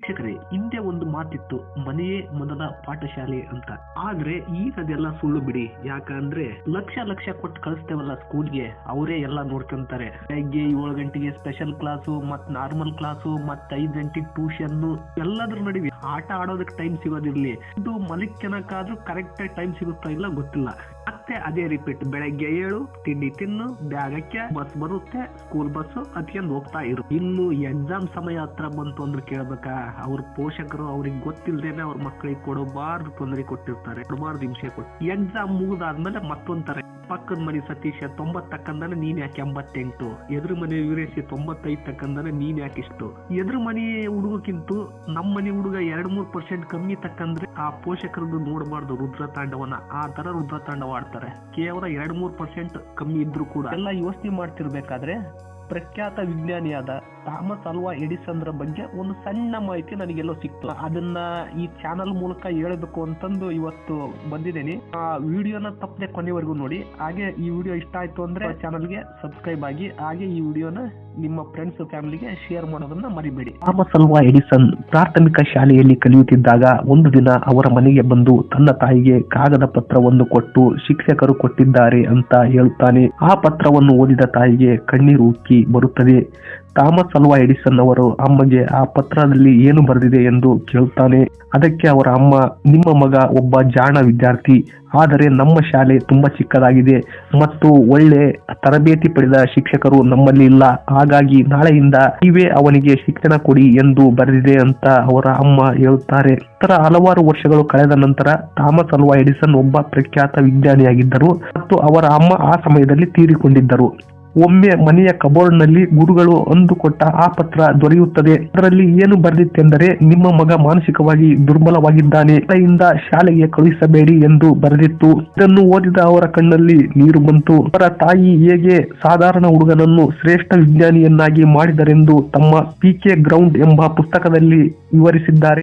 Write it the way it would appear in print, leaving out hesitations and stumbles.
ವೀಕ್ಷಕರೇ, ಹಿಂದೆ ಒಂದು ಮಾತಿತ್ತು, ಮನೆಯೇ ಮೊದಲ ಪಾಠಶಾಲೆ ಅಂತ. ಆದ್ರೆ ಈಗ ಅದೆಲ್ಲ ಸುಳ್ಳು ಬಿಡಿ. ಯಾಕಂದ್ರೆ ಲಕ್ಷ ಲಕ್ಷ ಕೊಟ್ಟು ಕಳಿಸ್ತೇವಲ್ಲ ಸ್ಕೂಲ್ಗೆ, ಅವರೇ ಎಲ್ಲ ನೋಡ್ಕೊಂತಾರೆ. ಬೆಳಗ್ಗೆ 7 ಗಂಟೆಗೆ ಸ್ಪೆಷಲ್ ಕ್ಲಾಸು, ಮತ್ ನಾರ್ಮಲ್ ಕ್ಲಾಸು, ಮತ್ 5 ಗಂಟೆಗೆ ಟ್ಯೂಷನ್, ಎಲ್ಲದ್ರ ನಡುವೆ ಆಟ ಆಡೋದಕ್ಕೆ ಟೈಮ್ ಸಿಗೋದಿರ್ಲಿ, ಇದು ಮಲಿಕ್ಕನಕ್ಕಾದ್ರೂ ಕರೆಕ್ಟ್ ಆಗಿ ಟೈಮ್ ಸಿಗುತ್ತಾ ಇಲ್ಲ ಗೊತ್ತಿಲ್ಲ. ಮತ್ತೆ ಅದೇ ರಿಪೀಟ್, ಬೆಳಗ್ಗೆ 7 ತಿಂಡಿ ತಿನ್ನು, ಬ್ಯಾಗ್ ಹಾಕ್ಯ, ಬಸ್ ಬರುತ್ತೆ, ಸ್ಕೂಲ್ ಬಸ್ ಹತ್ಕೊಂಡು ಹೋಗ್ತಾ ಇರು. ಇನ್ನು ಎಕ್ಸಾಮ್ ಸಮಯ ಹತ್ರ ಬಂತು ಅಂದ್ರೆ ಕೇಳ್ಬೇಕಾ, ಅವ್ರ ಪೋಷಕರು ಅವ್ರಿಗೆ ಗೊತ್ತಿಲ್ದೇನೆ ಅವ್ರ ಮಕ್ಕಳಿಗೆ ಕೊಡಬಾರ್ದು ತೊಂದರೆ ಕೊಟ್ಟಿರ್ತಾರೆ, ಕೊಡಬಾರ್ದು ಹಿಂಸೆ ಕೊಟ್ಟು. ಎಕ್ಸಾಮ್ ಮುಗಿದಾದ್ಮೇಲೆ ಮತ್ತೊಂತಾರೆ, ಪಕ್ಕದ ಮನೆ ಸತೀಶ 90 ತಕ್ಕಂದಾನೆ ನೀನ್ ಯಾಕೆ 88, ಎದುರು ಮನೆ ವೀರೇಶಿ 95 ತಕ್ಕಂದಾನೆ ನೀನ್ ಯಾಕೆ ಇಷ್ಟು. ಎದುರು ಮನೆ ಹುಡುಗಕ್ಕಿಂತ ನಮ್ಮ ಮನೆ ಹುಡುಗ 2-3% ಕಮ್ಮಿ ತಕ್ಕಂದ್ರೆ ಆ ಪೋಷಕರದ್ದು ನೋಡಬಾರ್ದು ರುದ್ರ ತಾಂಡವನ. ಆ ತರ ರುದ್ರ ತಾಂಡವ ಆಡ್ತಾರೆ, ಕೇವಲ 2-3% ಕಮ್ಮಿ ಇದ್ರು ಕೂಡ. ಎಲ್ಲ ಯೋಚನೆ ಮಾಡ್ತಿರ್ಬೇಕಾದ್ರೆ ಪ್ರಖ್ಯಾತ ವಿಜ್ಞಾನಿಯಾದ ಥಾಮಸ್ ಅಲ್ವಾ ಎಡಿಸನ್ ಬಗ್ಗೆ ಒಂದು ಸಣ್ಣ ಮಾಹಿತಿ ನನಗೆಲ್ಲೋ ಸಿಕ್ತು. ಅದನ್ನ ಈ ಚಾನಲ್ ಮೂಲಕ ಹೇಳಬೇಕು ಅಂತಂದು ಇವತ್ತು ಬಂದಿದ್ದೀನಿ. ಆ ವಿಡಿಯೋನ ತಪ್ಪದೆ ಕೊನೆವರೆಗೂ ನೋಡಿ. ಹಾಗೆ ಈ ವಿಡಿಯೋ ಇಷ್ಟ ಆಯ್ತು ಅಂದ್ರೆ ಚಾನಲ್ಗೆ ಸಬ್ಸ್ಕ್ರೈಬ್ ಆಗಿ, ಹಾಗೆ ಈ ವಿಡಿಯೋನ ನಿಮ್ಮ ಫ್ರೆಂಡ್ಸ್ ಫ್ಯಾಮಿಲಿಗೆ ಶೇರ್ ಮಾಡೋದನ್ನ ಮರಿಬೇಡಿ. ಥಾಮಸ್ ಅಲ್ವಾ ಎಡಿಸನ್ ಪ್ರಾಥಮಿಕ ಶಾಲೆಯಲ್ಲಿ ಕಲಿಯುತ್ತಿದ್ದಾಗ ಒಂದು ದಿನ ಅವರ ಮನೆಗೆ ಬಂದು ತನ್ನ ತಾಯಿಗೆ ಕಾಗದ ಪತ್ರವನ್ನು ಕೊಟ್ಟು ಶಿಕ್ಷಕರು ಕೊಟ್ಟಿದ್ದಾರೆ ಅಂತ ಹೇಳುತ್ತಾನೆ. ಆ ಪತ್ರವನ್ನು ಓದಿದ ತಾಯಿಗೆ ಕಣ್ಣೀರು ಉಕ್ಕಿ ಬರುತ್ತದೆ. ಥಾಮಸ್ ಅಲ್ವಾ ಎಡಿಸನ್ ಅವರು ಅಮ್ಮಗೆ ಆ ಪತ್ರದಲ್ಲಿ ಏನು ಬರೆದಿದೆ ಎಂದು ಕೇಳುತ್ತಾನೆ. ಅದಕ್ಕೆ ಅವರ ಅಮ್ಮ, ನಿಮ್ಮ ಮಗ ಒಬ್ಬ ಜಾಣ ವಿದ್ಯಾರ್ಥಿ, ಆದರೆ ನಮ್ಮ ಶಾಲೆ ತುಂಬಾ ಚಿಕ್ಕದಾಗಿದೆ ಮತ್ತು ಒಳ್ಳೆ ತರಬೇತಿ ಪಡೆದ ಶಿಕ್ಷಕರು ನಮ್ಮಲ್ಲಿ ಇಲ್ಲ. ಹಾಗಾಗಿ ನಾಳೆಯಿಂದ ನೀವೇ ಅವನಿಗೆ ಶಿಕ್ಷಣ ಕೊಡಿ ಎಂದು ಬರೆದಿದೆ ಅಂತ ಅವರ ಅಮ್ಮ ಹೇಳುತ್ತಾರೆ. ಇತರ ಹಲವಾರು ವರ್ಷಗಳು ಕಳೆದ ನಂತರ ಥಾಮಸ್ ಅಲ್ವಾ ಎಡಿಸನ್ ಒಬ್ಬ ಪ್ರಖ್ಯಾತ ವಿಜ್ಞಾನಿಯಾಗಿದ್ದರು ಮತ್ತು ಅವರ ಅಮ್ಮ ಆ ಸಮಯದಲ್ಲಿ ತೀರಿಕೊಂಡಿದ್ದರು. ಒಮ್ಮೆ ಮನೆಯ ಕಬೋರ್ಡ್ ನಲ್ಲಿ ಗುರುಗಳು ಅಂದುಕೊಟ್ಟ ಆ ಪತ್ರ ದೊರೆಯುತ್ತದೆ. ಅದರಲ್ಲಿ ಏನು ಬರೆದಿತ್ತೆಂದರೆ, ನಿಮ್ಮ ಮಗ ಮಾನಸಿಕವಾಗಿ ದುರ್ಬಲವಾಗಿದ್ದಾನೆ, ಇಂದ ಶಾಲೆಗೆ ಕಳುಹಿಸಬೇಡಿ ಎಂದು ಬರೆದಿತ್ತು. ಇದನ್ನು ಓದಿದ ಅವರ ಕಣ್ಣಲ್ಲಿ ನೀರು ಬಂತು. ಅವರ ತಾಯಿ ಹೇಗೆ ಸಾಧಾರಣ ಹುಡುಗನನ್ನು ಶ್ರೇಷ್ಠ ವಿಜ್ಞಾನಿಯನ್ನಾಗಿ ಮಾಡಿದರೆಂದು ತಮ್ಮ PK ಗ್ರೌಂಡ್ ಎಂಬ ಪುಸ್ತಕದಲ್ಲಿ ವಿವರಿಸಿದ್ದಾರೆ.